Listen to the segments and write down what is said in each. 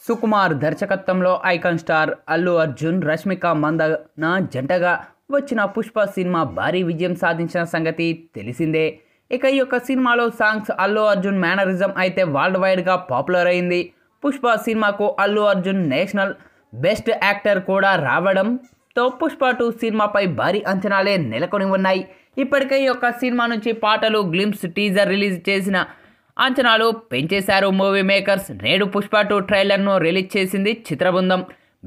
సుకుమార్ దర్శకత్వంలో icon star Allu Arjun, Rashmika Mandanna జంటగా వచ్చిన పుష్ప సినిమా భారీ విజయం సాధించిన సంగతి తెలిసిందే. ఇక ఈ యొక్క సినిమాలో సాంగ్స్ అల్లు అర్జున్ మేనరిజం అయితే వరల్డ్ వైడ్గా పాపులర్ అయింది. పుష్ప సినిమాకు Allu Arjun national best actor కూడా రావడంతో పుష్ప 2 సినిమాపై భారీ అంచనాలే నెలకొని ఉన్నాయి. ఇప్పటికే ఈ యొక్క సినిమా నుంచి పాటలు, గ్లింప్స్, టీజర్ రిలీజ్ చేసిన అంచనాలు పెంచేశారు మూవీ మేకర్స్. నేడు పుష్ప 2 ట్రైలర్ను రిలీజ్ చేసింది చిత్రబృందం.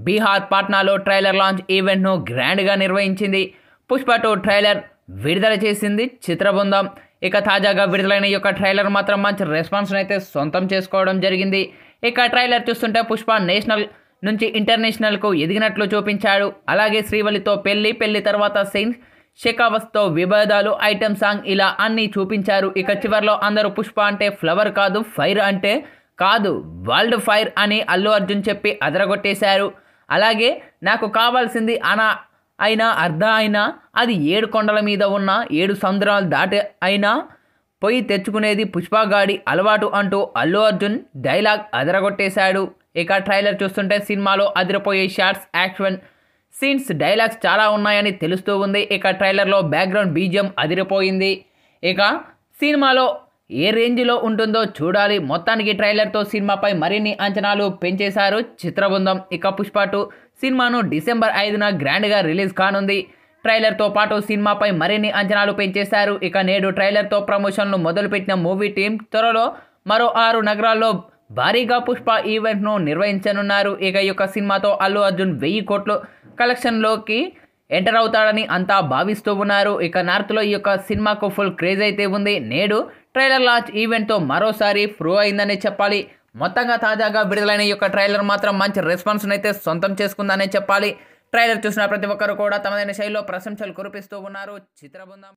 బీహార్ పాట్నాలో ట్రైలర్ లాంచ్ ఈవెంట్ను గ్రాండ్గా నిర్వహించింది. పుష్ప 2 ట్రైలర్ విడుదల చేసింది చిత్రబృందం. ఇక తాజాగా విడుదలైన ఈ యొక్క ట్రైలర్ మాత్రం మంచి రెస్పాన్స్ అయితే సొంతం చేసుకోవడం జరిగింది. ఇక ట్రైలర్ చూస్తుంటే పుష్ప నేషనల్ నుంచి ఇంటర్నేషనల్కు ఎదిగినట్లు చూపించాడు. అలాగే శ్రీవల్లితో పెళ్లి తర్వాత సెయింట్ షెకావస్తో విభేదాలు, ఐటెం సాంగ్ ఇలా అన్నీ చూపించారు. ఇక చివర్లో అందరూ పుష్ప అంటే ఫ్లవర్ కాదు, ఫైర్ అంటే కాదు, వరల్డ్ ఫైర్ అని అల్లు అర్జున్ చెప్పి అదరగొట్టేశారు. అలాగే నాకు కావాల్సింది అయినా అది 7 కొండల మీద ఉన్న 7 సముద్రాలు దాటి అయినా పొయ్యి తెచ్చుకునేది పుష్పగాడి అలవాటు అంటూ అల్లు అర్జున్ డైలాగ్ అదరగొట్టేశాడు. ఇక ట్రైలర్ చూస్తుంటే సినిమాలో అదిరిపోయే షార్ట్స్, యాక్షన్ సీన్స్, డైలాగ్స్ చాలా ఉన్నాయని తెలుస్తూ ఉంది. ఇక ట్రైలర్లో బ్యాక్గ్రౌండ్ బీజిఎం అదిరిపోయింది. ఇక సినిమాలో ఏ రేంజ్లో ఉంటుందో చూడాలి. మొత్తానికి ట్రైలర్తో సినిమాపై మరిన్ని అంచనాలు పెంచేశారు చిత్రబృందం. ఇక పుష్ప 2 సినిమాను డిసెంబర్ 5న గ్రాండ్గా రిలీజ్ కానుంది. ట్రైలర్తో పాటు సినిమాపై మరిన్ని అంచనాలు పెంచేశారు. ఇక నేడు ట్రైలర్తో ప్రమోషన్లు మొదలుపెట్టిన మూవీ టీం త్వరలో మరో 6 నగరాల్లో భారీగా పుష్ప ఈవెంట్ను నిర్వహించనున్నారు. ఇక ఈ యొక్క సినిమాతో అల్లు అర్జున్ 1000 కోట్ల కలెక్షన్లోకి ఎంటర్ అవుతాడని అంతా భావిస్తూ ఉన్నారు. ఇక నార్త్లో ఈ యొక్క సినిమాకు ఫుల్ క్రేజ్ అయితే ఉంది. నేడు ట్రైలర్ లాంచ్ ఈవెంట్తో మరోసారి ప్రూవ్ అయిందనే చెప్పాలి. మొత్తంగా తాజాగా విడుదలైన ఈ యొక్క ట్రైలర్ మాత్రం మంచి రెస్పాన్స్ అయితే సొంతం చేసుకుందనే చెప్పాలి. ట్రైలర్ చూసిన ప్రతి ఒక్కరు కూడా తమదైన శైలిలో ప్రశంసలు కురిపిస్తూ ఉన్నారు చిత్రబృందం.